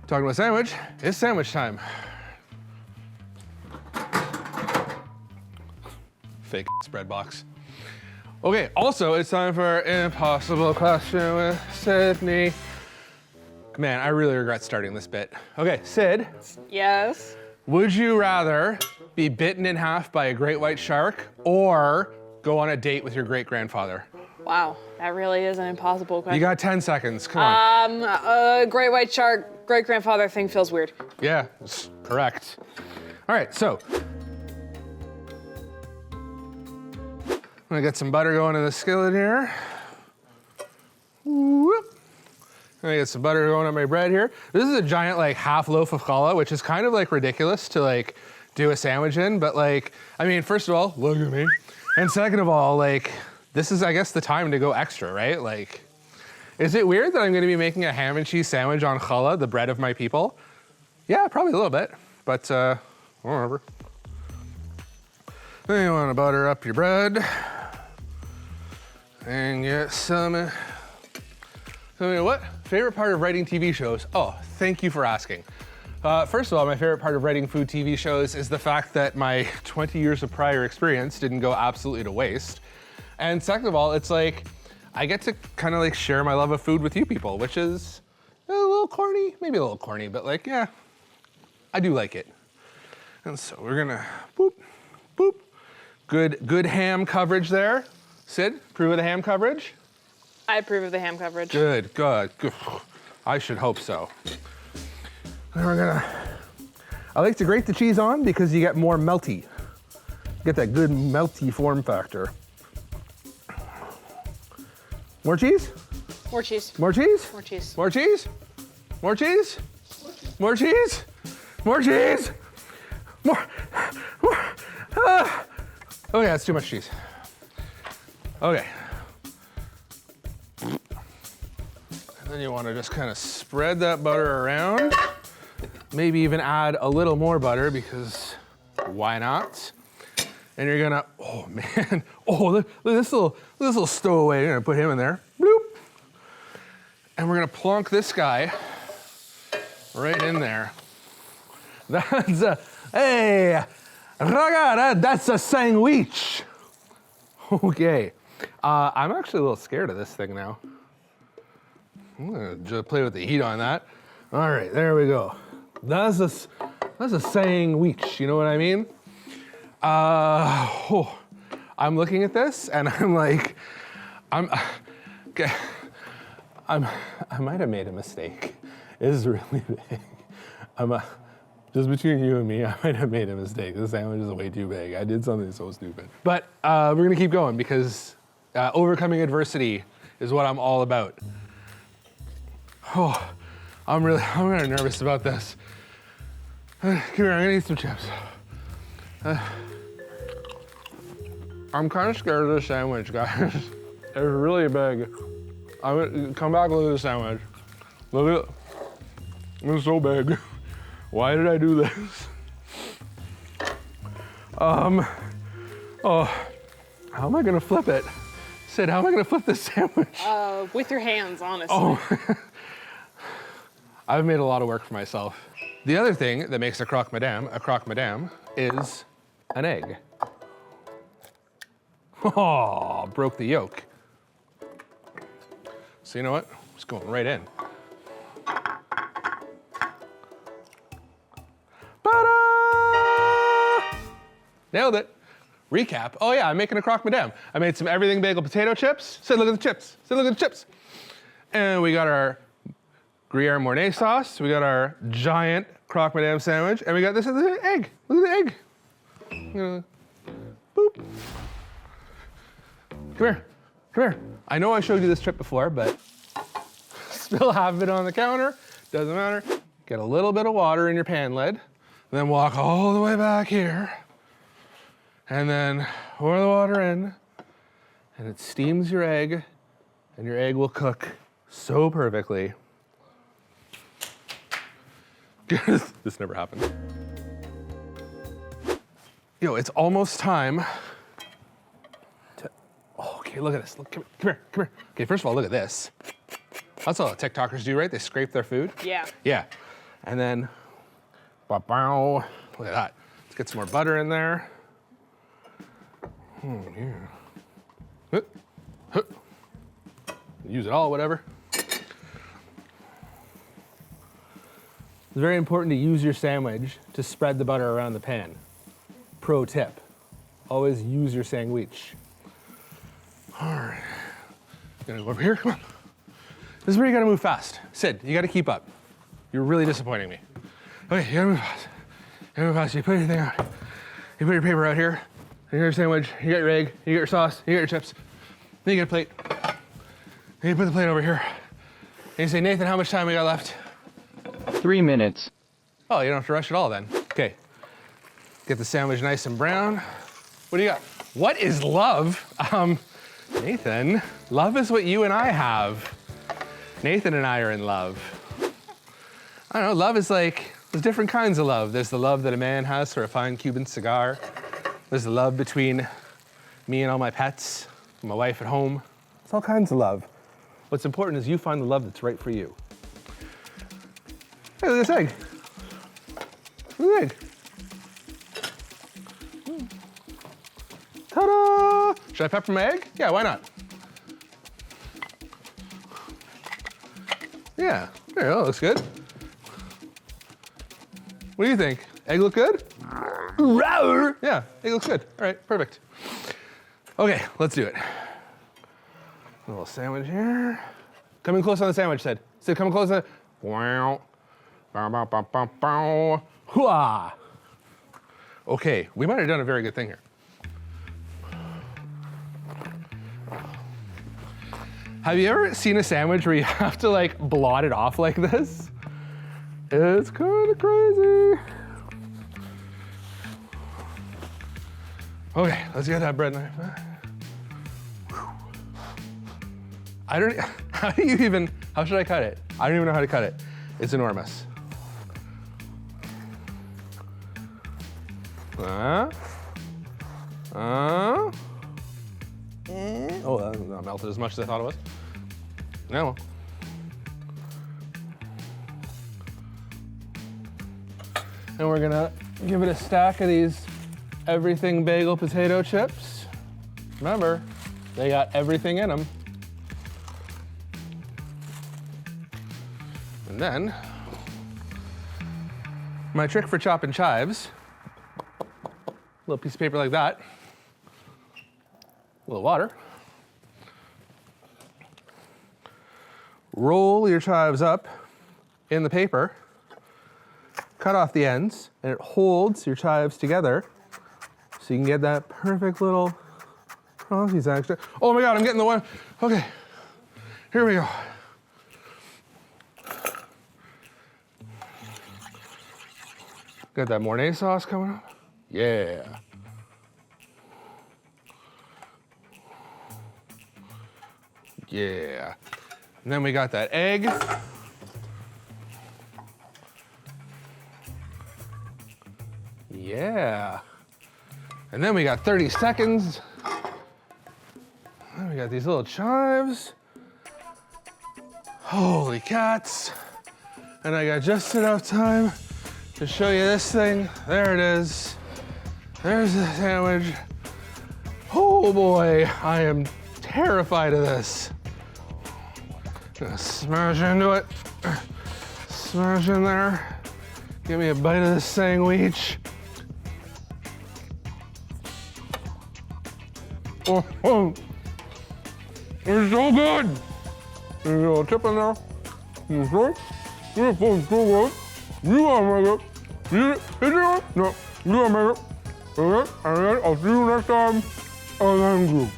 Talking about sandwich, it's sandwich time. Fake spread box. Okay, also it's time for Impossible Question with Sydney. Man, I really regret starting this bit. Okay, Sid. Yes? Would you rather be bitten in half by a great white shark or go on a date with your great-grandfather? Wow, that really is an impossible question. You got 10 seconds, come on. Great white shark, great-grandfather thing feels weird. Yeah, correct. All right, so. I'm gonna get some butter going in the skillet here. Whoop. I'm gonna get some butter going on my bread here. This is a giant like half loaf of challah, which is kind of like ridiculous to like do a sandwich in, but like, I mean, first of all, look at me. And second of all, like, this is, I guess, the time to go extra, right? Like, is it weird that I'm gonna be making a ham and cheese sandwich on challah, the bread of my people? Yeah, probably a little bit, but whatever. Then you wanna butter up your bread and get some, so you know what? Favorite part of writing TV shows? Oh, thank you for asking. First of all, my favorite part of writing food TV shows is the fact that my 20 years of prior experience didn't go absolutely to waste. And second of all, it's like, I get to kind of like share my love of food with you people, which is a little corny, maybe a little corny, but like, yeah, I do like it. And so we're gonna boop, boop. Good ham coverage there. Sid, approve of the ham coverage? I approve of the ham coverage. Good, good, good. I should hope so. And we're gonna, I like to grate the cheese on because you get more melty. Get that good melty form factor. More cheese? More cheese. More cheese? More cheese. More cheese? More cheese? More cheese? More cheese? More. Okay, that's too much cheese. Okay. And then you want to just kind of spread that butter around. Maybe even add a little more butter because why not? And you're gonna, oh man, oh look at this little stowaway. You're gonna put him in there, bloop. And we're gonna plonk this guy right in there. That's a, hey, ragazzi, that's a sandwich. Okay, I'm actually a little scared of this thing now. I'm gonna just play with the heat on that. All right, there we go. That's a sandwich, you know what I mean? I'm looking at this and I'm like, I might have made a mistake. It is really big. Just between you and me, I might have made a mistake. This sandwich is way too big. I did something so stupid. But we're gonna keep going because overcoming adversity is what I'm all about. Oh, I'm really nervous about this. Come here, I'm gonna eat some chips. I'm kind of scared of this sandwich, guys. It's really big. Come back, look at the sandwich. Look at it. It's so big. Why did I do this? Oh, how am I gonna flip it? Sid, how am I gonna flip this sandwich? With your hands, honestly. Oh, I've made a lot of work for myself. The other thing that makes a croque madame is an egg. Oh, broke the yolk. So you know what? It's going right in. Ta-da! Nailed it. Recap. Oh yeah, I'm making a croque madame. I made some everything bagel potato chips. Say, look at the chips. Say, look at the chips. And we got our Gruyere Mornay sauce. We got our giant croque madame sandwich. And we got this egg. Look at the egg. Boop. Come here. Come here. I know I showed you this trick before, but spill half of it on the counter. Doesn't matter. Get a little bit of water in your pan lid. Then walk all the way back here. And then pour the water in. And it steams your egg. And your egg will cook so perfectly. This never happened. Yo, it's almost time to, oh, okay, look at this. Look, come here. Okay, first of all, look at this. That's all the TikTokers do, right? They scrape their food. Yeah. Yeah. And then, look at that. Let's get some more butter in there. Yeah. Use it all, whatever. It's very important to use your sandwich to spread the butter around the pan. Pro tip, always use your sandwich. All right, gonna go over here, come on. This is where you gotta move fast. Sid, you gotta keep up. You're really disappointing me. Okay, you gotta move fast. You gotta move fast, you put everything out. You put your paper out here, you get your sandwich, you get your egg, you get your sauce, you get your chips. Then you get a plate. Then you put the plate over here. And you say, Nathan, how much time we got left? 3 minutes. Oh, you don't have to rush at all then. Okay. Get the sandwich nice and brown. What do you got? What is love? Nathan, love is what you and I have. Nathan and I are in love. I don't know, love is like, there's different kinds of love. There's the love that a man has for a fine Cuban cigar. There's the love between me and all my pets, my wife at home. It's all kinds of love. What's important is you find the love that's right for you. Hey, look at this egg. Look at the egg. Ta-da! Should I pepper my egg? Yeah, why not? Yeah, there you go, looks good. What do you think? Egg look good? Yeah, egg looks good. All right, perfect. Okay, let's do it. A little sandwich here. Come in close on the sandwich, Sid. Sid, come in close on the... Wow. Hooah! Okay, we might have done a very good thing here. Have you ever seen a sandwich where you have to like blot it off like this? It's kind of crazy. Okay, let's get that bread knife. How should I cut it? I don't even know how to cut it. It's enormous. Oh, that's not melted as much as I thought it was. No. And we're gonna give it a stack of these everything bagel potato chips. Remember, they got everything in them. And then, my trick for chopping chives, a little piece of paper like that, a little water. Roll your chives up in the paper, cut off the ends, and it holds your chives together so you can get that perfect little crunchies extra. Oh my God, I'm getting the one. Okay, here we go. Got that Mornay sauce coming up? Yeah. Yeah. And then we got that egg. Yeah. And then we got 30 seconds. Then we got these little chives. Holy cats. And I got just enough time to show you this thing. There it is. There's the sandwich. Oh boy, I am terrified of this. Gonna smash into it. Smash in there. Give me a bite of this sandwich. Oh, it's so good. There's a little tip in there. It's good. It's so good. You gotta make it. No, you gotta make it. Okay, and then I'll see you next time on the group.